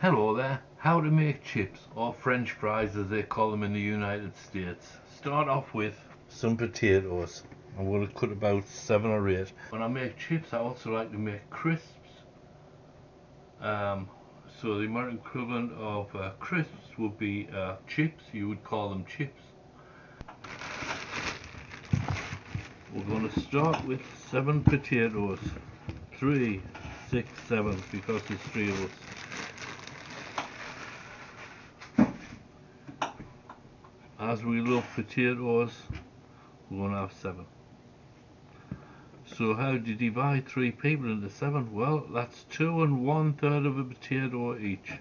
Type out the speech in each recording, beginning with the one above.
Hello there, how to make chips, or French fries as they call them in the United States. Start off with some potatoes. I'm going to cut about 7 or 8. When I make chips I also like to make crisps. So the American equivalent of crisps would be chips, you would call them chips. We're going to start with 7 potatoes. 3, 6, 7 because there's 3 of us. As we love potatoes, we're going to have 7. So how do you divide 3 people into 7? Well, that's 2 1/3 of a potato each.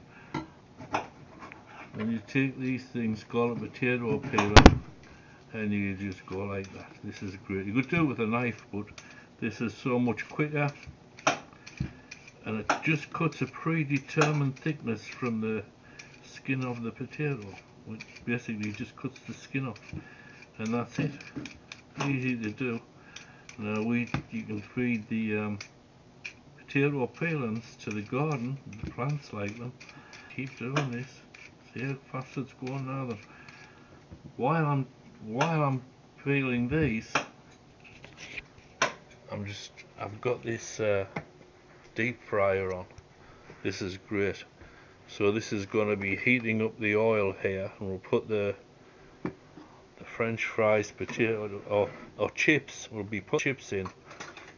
And you take these things, call it potato peeler, and you just go like that. This is great. You could do it with a knife, but this is so much quicker. And it just cuts a predetermined thickness from the skin of the potato, which basically just cuts the skin off, and that's it. Easy to do. Now you can feed the potato peelings to the garden, the plants like them. Keep doing this. See how fast it's going now. Then while I'm peeling these, I've got this deep fryer on. This is great. So this is going to be heating up the oil here, and we'll put the French fries, potato or chips. We'll be putting chips in.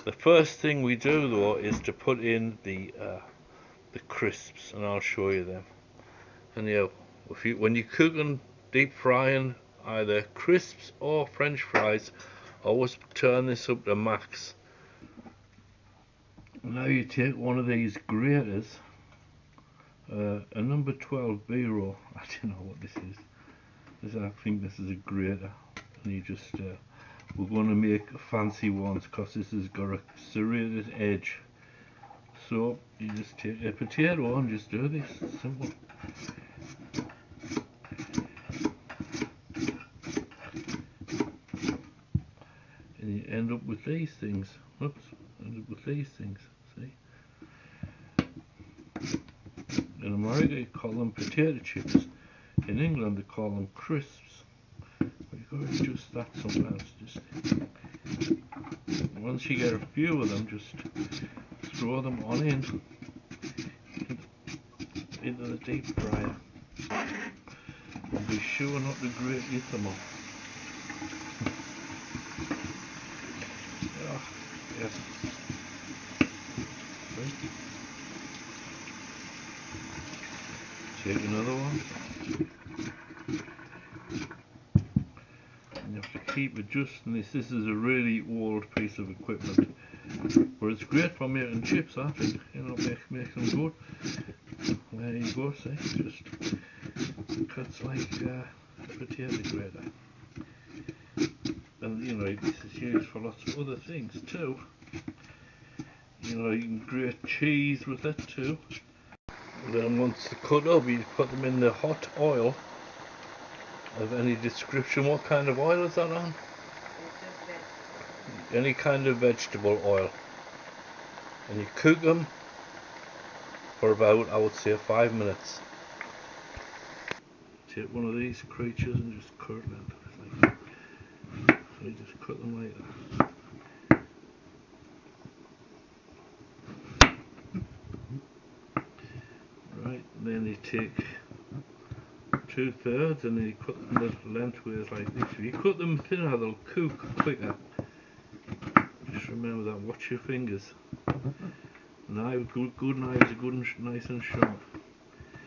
The first thing we do though is to put in the crisps, and I'll show you them. And yeah, when you're cooking, deep frying either crisps or French fries, always turn this up to max. Now you take one of these graters, a number 12 B-roll. I don't know what this is. I think this is a grater, and you just we're going to make fancy ones because this has got a serrated edge. So you just take a potato and just do this. Simple. And you end up with these things. Oops, end up with these things. See? In America you call them potato chips. In England they call them crisps. But you've got to adjust that sometimes. Just once you get a few of them, just throw them on into the deep fryer. And be sure not to grate your thumb off. Yes. Take another one. And you have to keep adjusting this. This is a really old piece of equipment. But it's great for making chips, I think. You know, make them good. There you go, see, just cuts like a potato grater. And you know, this is used for lots of other things too. You know, you can grate cheese with it too. Then once they're cut up, you put them in the hot oil of any description. What kind of oil is that on? Any kind of vegetable oil. And you cook them for about, I would say, 5 minutes. Take one of these creatures and just cut it like that. So you just cut them like that. Right, then you take 2/3 and then you cut them lengthways like this. If you cut them thinner, they'll cook quicker. Just remember that, watch your fingers. Knife, good knives are good and nice and sharp.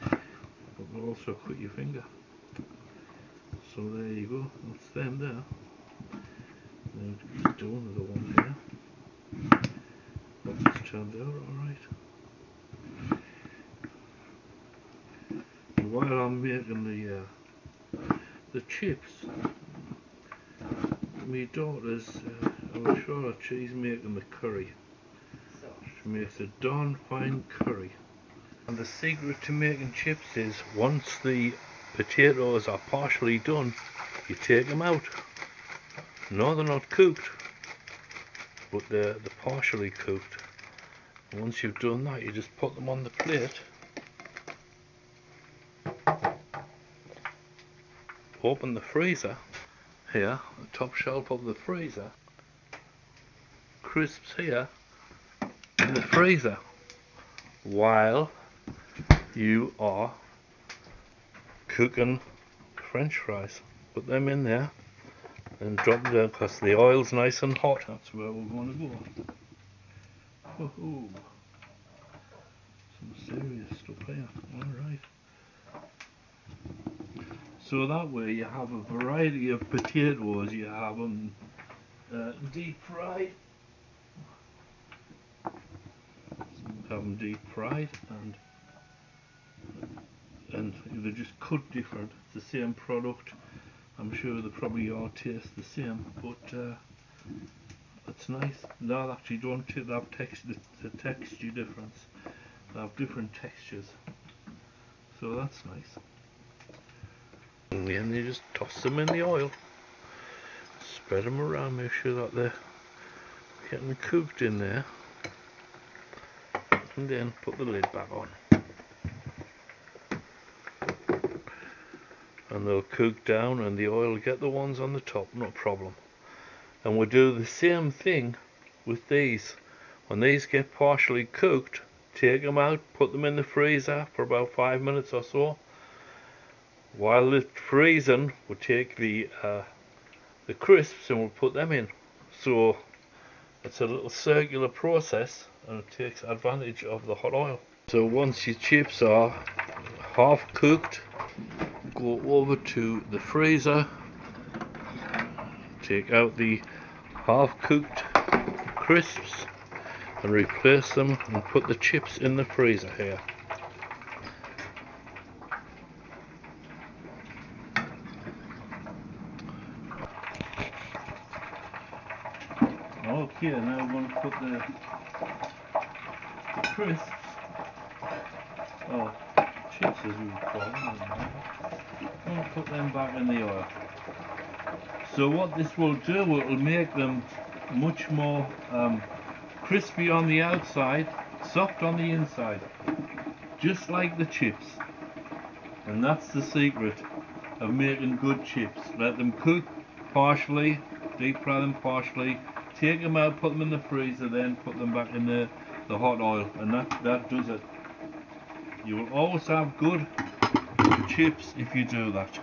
But they'll also cut your finger. So there you go, that's them there. Then just do another one here. Hope this turned out alright. While I'm making the chips, my daughter's, I was sure that she's making the curry. She makes a darn fine curry. And the secret to making chips is, once the potatoes are partially done, you take them out. No, they're not cooked, but they're partially cooked. And once you've done that, you just put them on the plate. Open the freezer here, the top shelf of the freezer. Crisps here in the freezer while you are cooking French fries. Put them in there and drop them down because the oil's nice and hot. That's where we're going to go. Woohoo! Some serious stuff here. Alright. So that way you have a variety of potatoes. You have them deep fried. Have them deep fried and they're just cut different. It's the same product. I'm sure they probably all taste the same, but it's nice. They actually don't have the texture difference. They have different textures, so that's nice. And then you just toss them in the oil, spread them around, make sure that they're getting cooked in there, and then put the lid back on. And they'll cook down and the oil will get the ones on the top, no problem. And we'll do the same thing with these. When these get partially cooked, take them out, put them in the freezer for about 5 minutes or so. While it's freezing, we'll take the crisps and we'll put them in. So it's a little circular process and it takes advantage of the hot oil. So once your chips are half cooked, go over to the freezer, take out the half cooked crisps and replace them and put the chips in the freezer here. Okay, now we're going to put the crisps, chips as we would call them, and put them back in the oil. So what this will do, it will make them much more crispy on the outside, soft on the inside, just like the chips. And that's the secret of making good chips. Let them cook partially, deep fry them partially, take them out, put them in the freezer, then put them back in the hot oil, and that does it. You will always have good chips if you do that.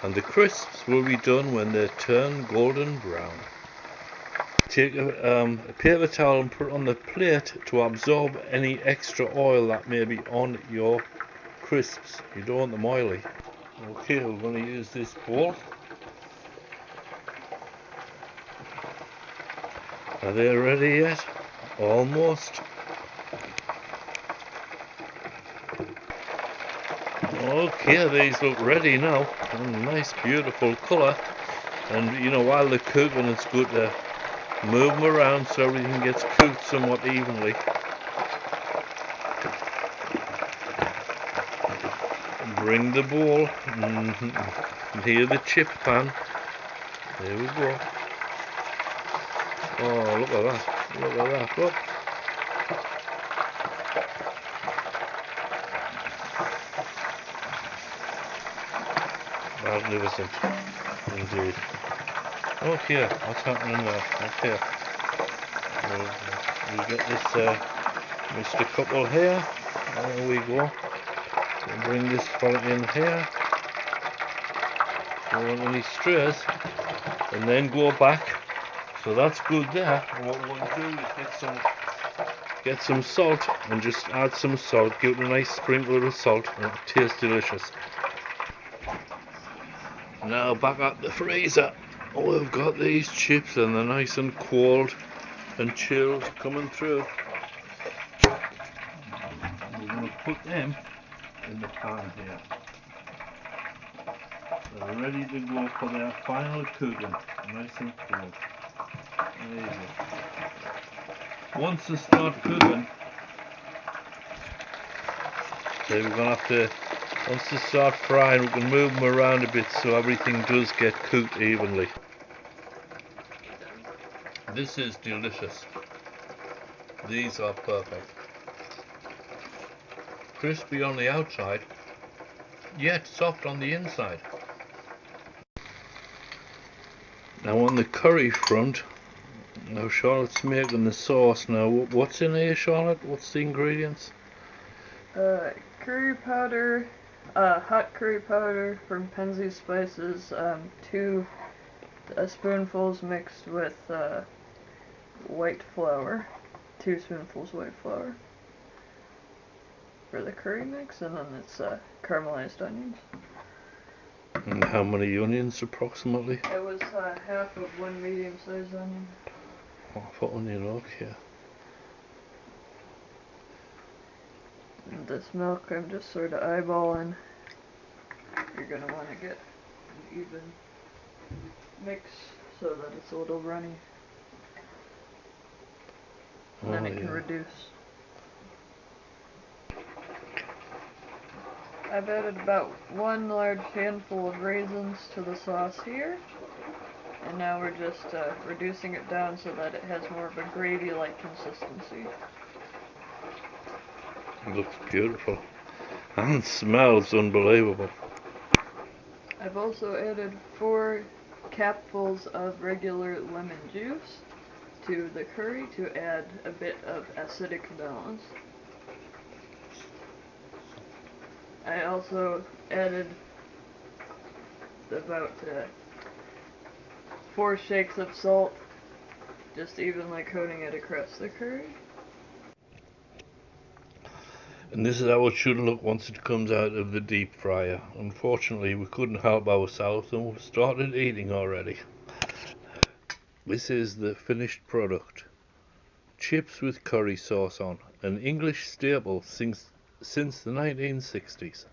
And the crisps will be done when they turn golden brown. Take a paper towel and put it on the plate to absorb any extra oil that may be on your crisps. You don't want them oily. Okay, we're going to use this bowl. Are they ready yet? Almost. Okay, these look ready now. Nice, beautiful colour. And you know, while they're cooking, it's good to move them around so everything gets cooked somewhat evenly. Bring the bowl. And here the chip pan. There we go. Oh, look at that. Look at that. Look. Magnificent. Indeed. Okay, what's happening there? Okay. We get this Mr. Couple here. There we go. We'll bring this fella in here. Don't want any strays. And then go back. So that's good there. And what we want to do is get some salt and just add some salt. Give it a nice sprinkle of salt and it tastes delicious. Now back at the freezer. Oh, we've got these chips and they're nice and cold and chilled coming through. We're going to put them in the pan here. They're ready to go for their final cooking. Nice and cold. There you go. Once they start cooking, then we're going to have to, once they start frying, we can move them around a bit so everything does get cooked evenly. This is delicious. These are perfect. Crispy on the outside, yet soft on the inside. Now on the curry front, now Charlotte's making the sauce. Now what's in here, Charlotte? What's the ingredients? Curry powder, hot curry powder from Penzeys Spices, 2 spoonfuls mixed with white flour, 2 spoonfuls white flour for the curry mix, and then it's caramelized onions. And how many onions approximately? It was half of 1 medium-sized onion. Half an onion, okay. And this milk I'm just sort of eyeballing. You're going to want to get an even mix so that it's a little runny. And then it can reduce. I've added about 1 large handful of raisins to the sauce here. And now we're just reducing it down so that it has more of a gravy-like consistency. It looks beautiful. And smells unbelievable. I've also added 4 capfuls of regular lemon juice to the curry to add a bit of acidic balance. I also added about 4 shakes of salt, just evenly coating it across the curry. And this is how it should look once it comes out of the deep fryer. Unfortunately, we couldn't help ourselves and we've started eating already. This is the finished product. Chips with curry sauce on, an English staple since the 1960s.